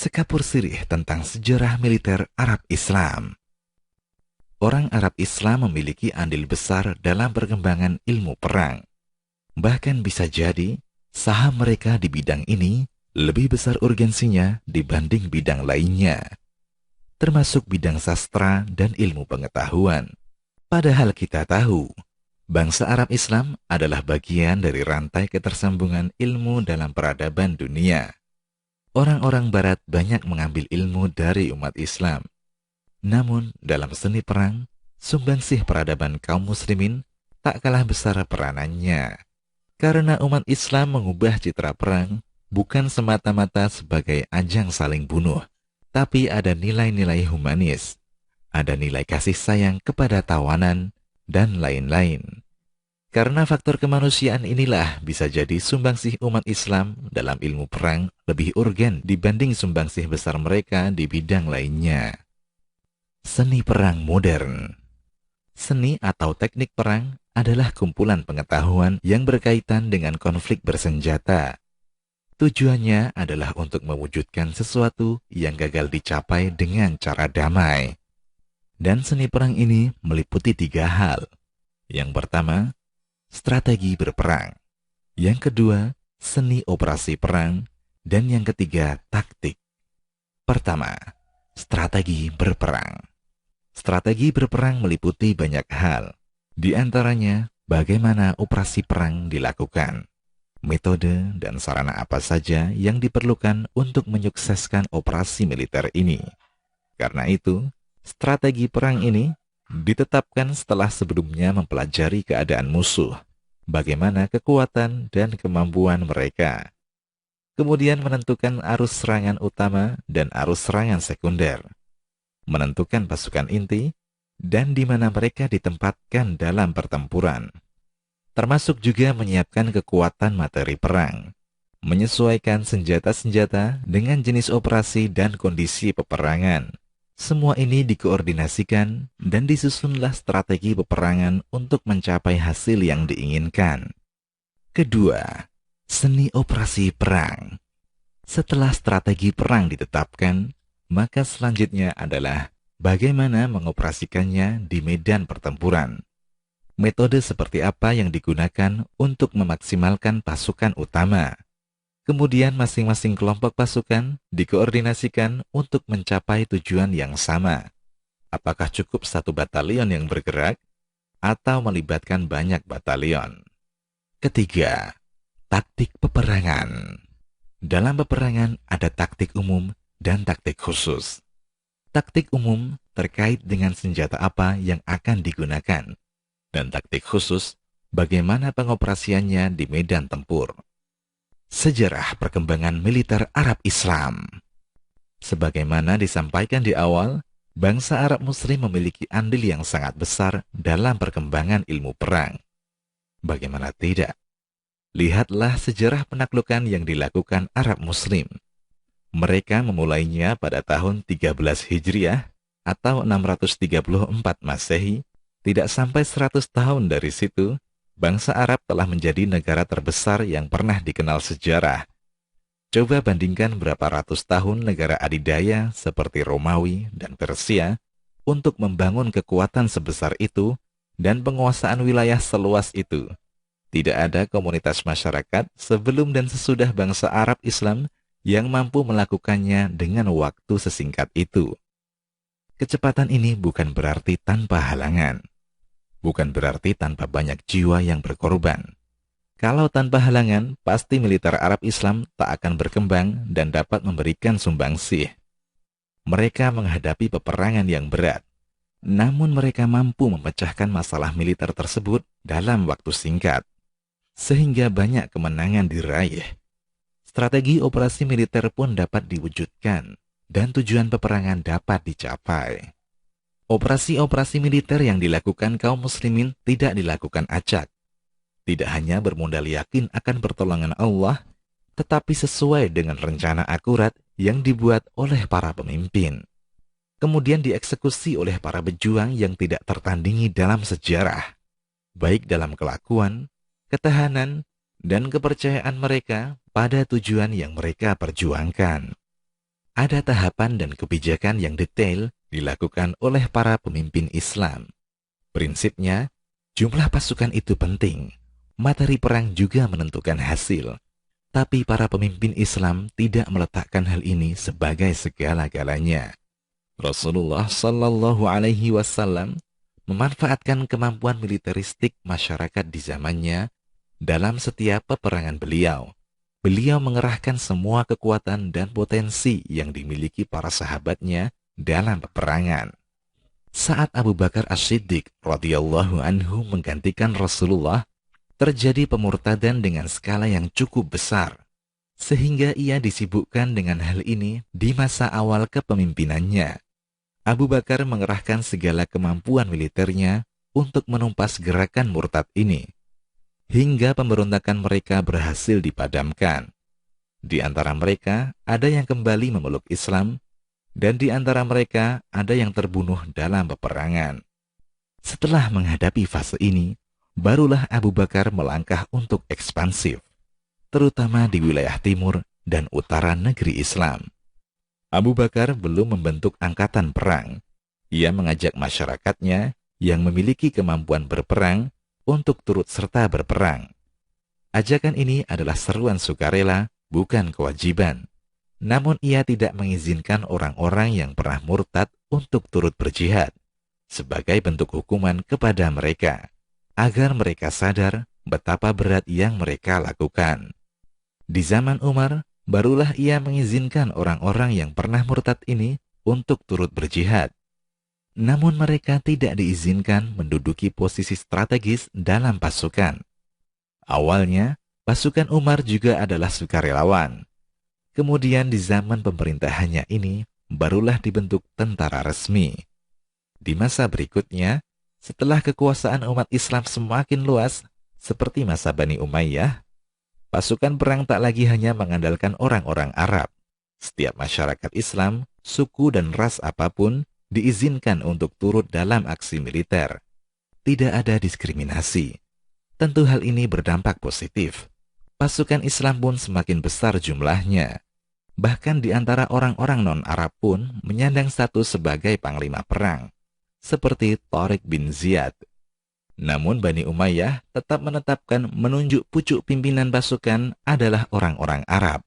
Sekapur sirih tentang sejarah militer Arab Islam. Orang Arab Islam memiliki andil besar dalam perkembangan ilmu perang. Bahkan bisa jadi, saham mereka di bidang ini lebih besar urgensinya dibanding bidang lainnya, termasuk bidang sastra dan ilmu pengetahuan. Padahal kita tahu, bangsa Arab Islam adalah bagian dari rantai ketersambungan ilmu dalam peradaban dunia. Orang-orang Barat banyak mengambil ilmu dari umat Islam. Namun, dalam seni perang, sumbangsih peradaban kaum muslimin tak kalah besar peranannya. Karena umat Islam mengubah citra perang bukan semata-mata sebagai ajang saling bunuh, tapi ada nilai-nilai humanis, ada nilai kasih sayang kepada tawanan, dan lain-lain. Karena faktor kemanusiaan inilah bisa jadi sumbangsih umat Islam dalam ilmu perang lebih urgen dibanding sumbangsih besar mereka di bidang lainnya. Seni perang modern. Seni atau teknik perang adalah kumpulan pengetahuan yang berkaitan dengan konflik bersenjata. Tujuannya adalah untuk mewujudkan sesuatu yang gagal dicapai dengan cara damai. Dan seni perang ini meliputi 3 hal. Yang pertama, strategi berperang. Yang kedua, seni operasi perang. Dan yang ketiga, taktik. Pertama, strategi berperang. Strategi berperang meliputi banyak hal. Di antaranya, bagaimana operasi perang dilakukan, metode dan sarana apa saja yang diperlukan untuk menyukseskan operasi militer ini. Karena itu, strategi perang ini ditetapkan setelah sebelumnya mempelajari keadaan musuh, bagaimana kekuatan dan kemampuan mereka. Kemudian menentukan arus serangan utama dan arus serangan sekunder, menentukan pasukan inti, dan di mana mereka ditempatkan dalam pertempuran. Termasuk juga menyiapkan kekuatan materi perang, menyesuaikan senjata-senjata dengan jenis operasi dan kondisi peperangan. Semua ini dikoordinasikan dan disusunlah strategi peperangan untuk mencapai hasil yang diinginkan. Kedua, seni operasi perang. Setelah strategi perang ditetapkan, maka selanjutnya adalah bagaimana mengoperasikannya di medan pertempuran. Metode seperti apa yang digunakan untuk memaksimalkan pasukan utama. Kemudian masing-masing kelompok pasukan dikoordinasikan untuk mencapai tujuan yang sama. Apakah cukup 1 batalion yang bergerak atau melibatkan banyak batalion? Ketiga, taktik peperangan. Dalam peperangan ada taktik umum dan taktik khusus. Taktik umum terkait dengan senjata apa yang akan digunakan, dan taktik khusus bagaimana pengoperasiannya di medan tempur. Sejarah perkembangan militer Arab Islam. Sebagaimana disampaikan di awal, bangsa Arab Muslim memiliki andil yang sangat besar dalam perkembangan ilmu perang. Bagaimana tidak? Lihatlah sejarah penaklukan yang dilakukan Arab Muslim. Mereka memulainya pada tahun 13 Hijriah atau 634 Masehi. Tidak sampai 100 tahun dari situ, bangsa Arab telah menjadi negara terbesar yang pernah dikenal sejarah. Coba bandingkan berapa ratus tahun negara adidaya seperti Romawi dan Persia untuk membangun kekuatan sebesar itu dan penguasaan wilayah seluas itu. Tidak ada komunitas masyarakat sebelum dan sesudah bangsa Arab Islam yang mampu melakukannya dengan waktu sesingkat itu. Kecepatan ini bukan berarti tanpa halangan. Bukan berarti tanpa banyak jiwa yang berkorban. Kalau tanpa halangan, pasti militer Arab Islam tak akan berkembang dan dapat memberikan sumbangsih. Mereka menghadapi peperangan yang berat, namun mereka mampu memecahkan masalah militer tersebut dalam waktu singkat, sehingga banyak kemenangan diraih. Strategi operasi militer pun dapat diwujudkan, dan tujuan peperangan dapat dicapai. Operasi-operasi militer yang dilakukan kaum muslimin tidak dilakukan acak. Tidak hanya bermodal yakin akan pertolongan Allah, tetapi sesuai dengan rencana akurat yang dibuat oleh para pemimpin. Kemudian dieksekusi oleh para pejuang yang tidak tertandingi dalam sejarah, baik dalam kelakuan, ketahanan, dan kepercayaan mereka pada tujuan yang mereka perjuangkan. ada tahapan dan kebijakan yang detail dilakukan oleh para pemimpin Islam. Prinsipnya, jumlah pasukan itu penting. Materi perang juga menentukan hasil. Tapi para pemimpin Islam tidak meletakkan hal ini sebagai segala-galanya. Rasulullah Shallallahu Alaihi Wasallam memanfaatkan kemampuan militeristik masyarakat di zamannya dalam setiap peperangan beliau. Beliau mengerahkan semua kekuatan dan potensi yang dimiliki para sahabatnya dalam peperangan. Saat Abu Bakar As-Siddiq radhiyallahu anhu menggantikan Rasulullah, terjadi pemurtadan dengan skala yang cukup besar, sehingga ia disibukkan dengan hal ini di masa awal kepemimpinannya. Abu Bakar mengerahkan segala kemampuan militernya untuk menumpas gerakan murtad ini, hingga pemberontakan mereka berhasil dipadamkan. Di antara mereka ada yang kembali memeluk Islam, dan di antara mereka ada yang terbunuh dalam peperangan. Setelah menghadapi fase ini, barulah Abu Bakar melangkah untuk ekspansif, terutama di wilayah timur dan utara negeri Islam. Abu Bakar belum membentuk angkatan perang. Ia mengajak masyarakatnya yang memiliki kemampuan berperang untuk turut serta berperang. Ajakan ini adalah seruan sukarela, bukan kewajiban. Namun ia tidak mengizinkan orang-orang yang pernah murtad untuk turut berjihad, sebagai bentuk hukuman kepada mereka, agar mereka sadar betapa berat yang mereka lakukan. Di zaman Umar, barulah ia mengizinkan orang-orang yang pernah murtad ini untuk turut berjihad. Namun mereka tidak diizinkan menduduki posisi strategis dalam pasukan. Awalnya, pasukan Umar juga adalah sukarelawan. Kemudian di zaman pemerintahannya ini, barulah dibentuk tentara resmi. Di masa berikutnya, setelah kekuasaan umat Islam semakin luas, seperti masa Bani Umayyah, pasukan perang tak lagi hanya mengandalkan orang-orang Arab. Setiap masyarakat Islam, suku dan ras apapun, diizinkan untuk turut dalam aksi militer. Tidak ada diskriminasi. Tentu hal ini berdampak positif. Pasukan Islam pun semakin besar jumlahnya. Bahkan di antara orang-orang non-Arab pun menyandang status sebagai panglima perang, seperti Tariq bin Ziyad. Namun Bani Umayyah tetap menetapkan menunjuk pucuk pimpinan pasukan adalah orang-orang Arab.